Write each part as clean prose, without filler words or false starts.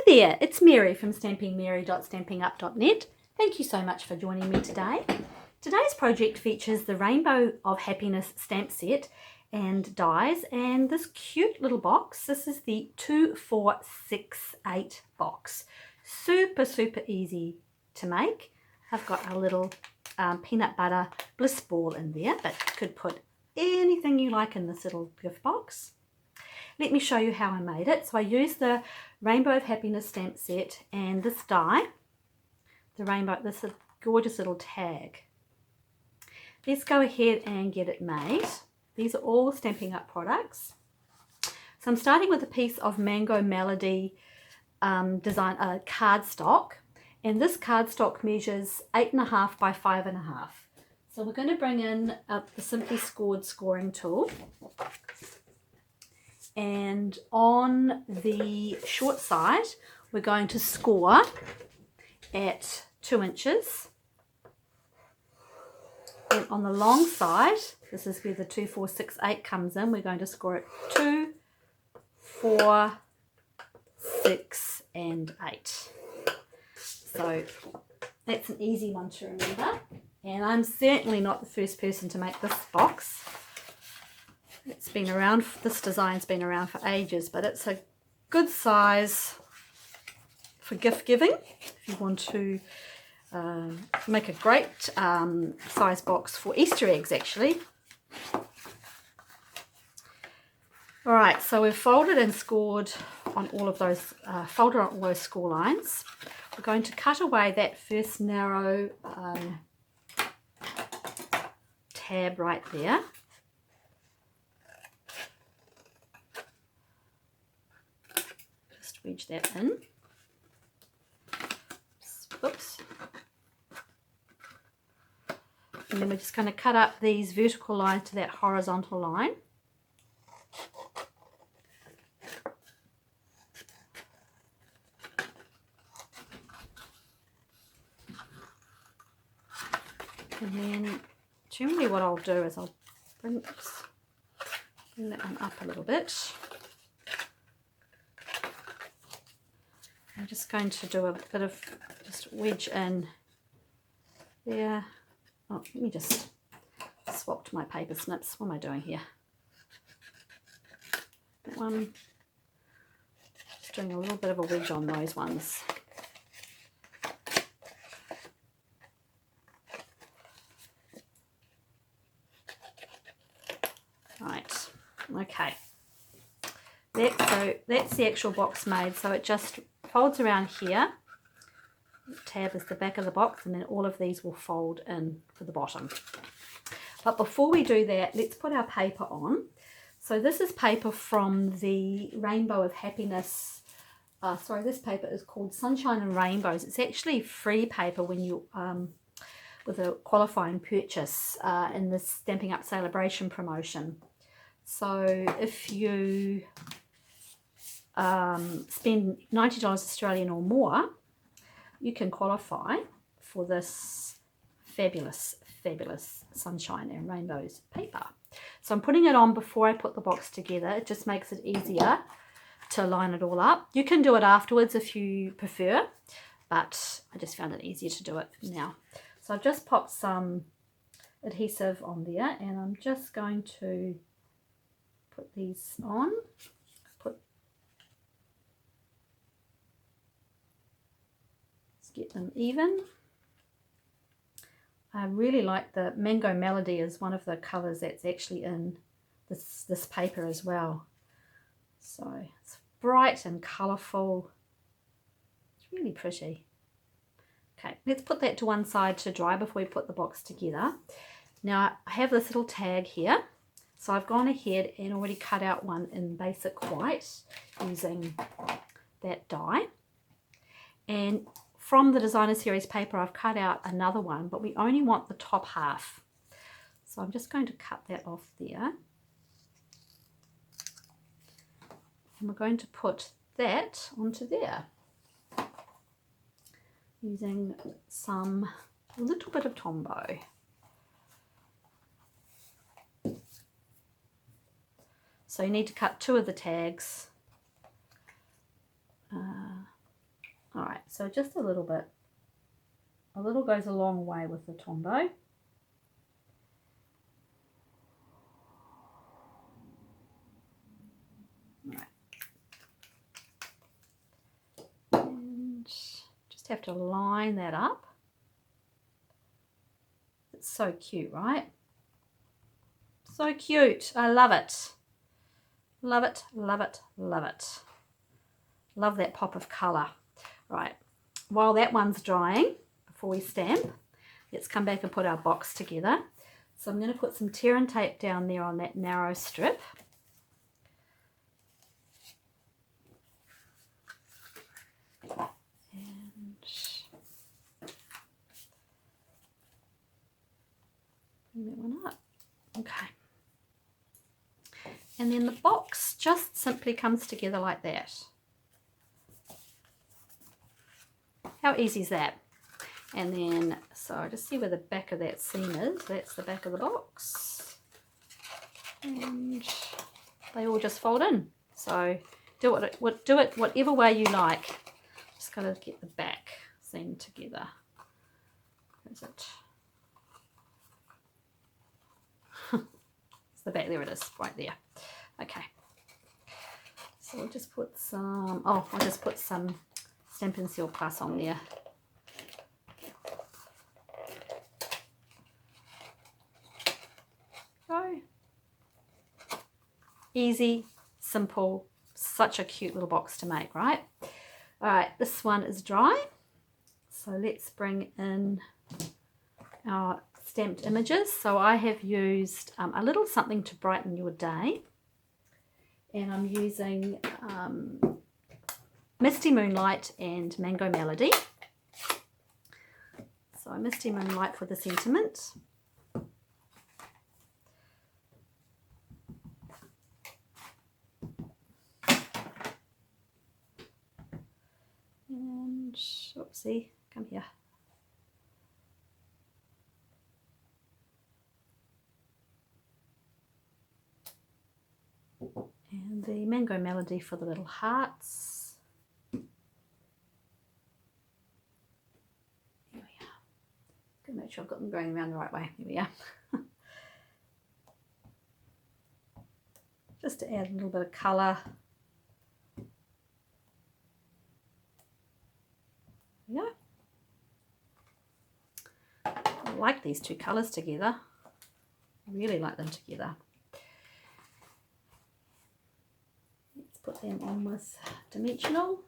there, it's Mary from stampingmary.stampingup.net. Thank you so much for joining me today. Today's project features the Rainbow of Happiness stamp set and dies and this cute little box. This is the 2468 box. Super easy to make. I've got a little peanut butter bliss ball in there, but you could put anything you like in this little gift box. Let me show you how I made it. So I used the Rainbow of Happiness stamp set and this die, this is a gorgeous little tag. Let's go ahead and get it made. These are all Stampin' Up products. So I'm starting with a piece of Mango Melody design cardstock, and this cardstock measures 8.5 by 5.5. So we're going to bring in the Simply Scored scoring tool. And on the short side, we're going to score at 2 inches. And on the long side, this is where the 2468 comes in, we're going to score at 2, 4, 6, and 8. So that's an easy one to remember. And I'm certainly not the first person to make this box. It's been around, this design's been around for ages, but it's a good size for gift giving. If you want to make a great size box for Easter eggs, actually. All right, so we've folded and scored on all of those, folded on all those score lines. We're going to cut away that first narrow tab right there. Wedge that in. Oops. And then we're just going to cut up these vertical lines to that horizontal line. And then generally what I'll do is I'll bring that one up a little bit. I'm just going to do a bit of just wedge in there. Oh, let me just swap to my paper snips. What am I doing here? That one. Just doing a little bit of a wedge on those ones. Right. Okay. So that's the actual box made. So it just folds around here. The tab is the back of the box, and then all of these will fold in for the bottom. But before we do that, let's put our paper on. So this is paper from the Rainbow of Happiness. This paper is called Sunshine and Rainbows. It's actually free paper when you with a qualifying purchase in the Stampin' Up Celebration promotion. So if you spend $90 Australian or more, you can qualify for this fabulous Sunshine and Rainbows paper. So I'm putting it on before I put the box together. It just makes it easier to line it all up. You can do it afterwards if you prefer, but I just found it easier to do it now. So I've just popped some adhesive on there, and I'm just going to put these on. Get them even. I really like the Mango Melody is one of the colours that's actually in this paper as well. So it's bright and colourful. It's really pretty. Okay, let's put that to one side to dry before we put the box together. Now I have this little tag here. So I've gone ahead and already cut out one in basic white using that die. And from the Designer Series paper, I've cut out another one, but we only want the top half. So I'm just going to cut that off there. And we're going to put that onto there using a little bit of Tombow. So you need to cut 2 of the tags. so just a little bit. A little goes a long way with the Tombow. Right. And just have to line that up. It's so cute, right? So cute. I love it. Love it, love it, love it. Love that pop of colour. Right, while that one's drying, before we stamp, let's come back and put our box together. So I'm going to put some tear and tape down there on that narrow strip. And bring that one up. Okay. And then the box just simply comes together like that. How easy is that? And then, so just see where the back of that seam is. That's the back of the box. And they all just fold in. So do it whatever way you like. Just got to get the back seam together. Where's it? It's the back, there it is, right there. Okay. So we'll just put some, I'll just put some Stampin' Seal Plus on there. Go. Easy, simple, such a cute little box to make, right? All right, this one is dry. So let's bring in our stamped images. So I have used a little something to brighten your day. And I'm using Misty Moonlight and Mango Melody. So Misty Moonlight for the sentiment. And oopsie, come here. And the Mango Melody for the little hearts. Here we are. Gotta make sure I've got them going around the right way. Here we are. Just to add a little bit of colour. There we go. I like these two colours together. I really like them together. Put them on with dimensional.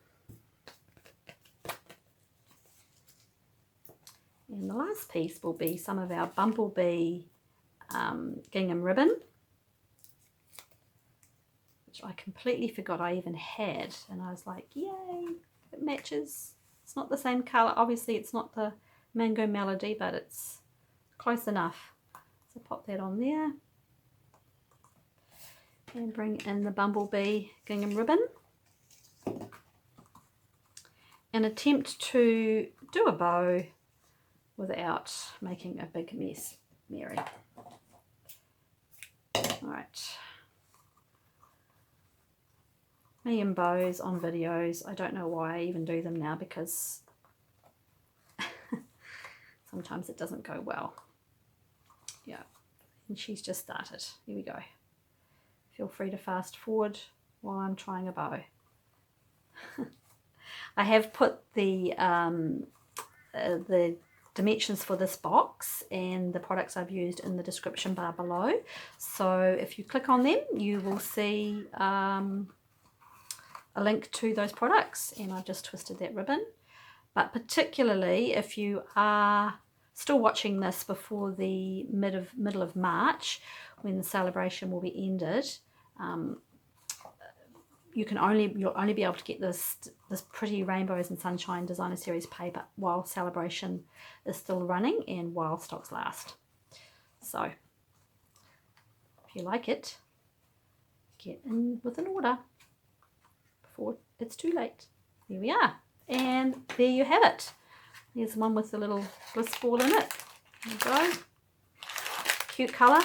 And the last piece will be some of our Bumblebee gingham ribbon, which I completely forgot I even had, and I was like, yay, it matches. It's not the same colour, obviously it's not the Mango Melody, but it's close enough. So pop that on there. And bring in the Bumblebee gingham ribbon and attempt to do a bow without making a big mess, Mary. Alright. Me and bows on videos. I don't know why I even do them now, because sometimes it doesn't go well. Yeah, and she's just started. Here we go. Feel free to fast forward while I'm trying a bow. I have put the dimensions for this box and the products I've used in the description bar below. So if you click on them, you will see a link to those products, and I've just twisted that ribbon. But particularly if you are still watching this before the middle of March, when the celebration will be ended, you'll only be able to get this pretty Rainbows and Sunshine Designer Series paper while celebration is still running and while stocks last. So if you like it, get in with an order before it's too late. Here we are, and there you have it. There's one with the little bliss ball in it. There you go. Cute colour.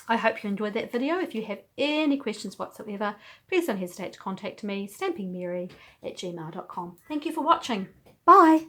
I hope you enjoyed that video. If you have any questions whatsoever, please don't hesitate to contact me, stampingmary@gmail.com. Thank you for watching. Bye.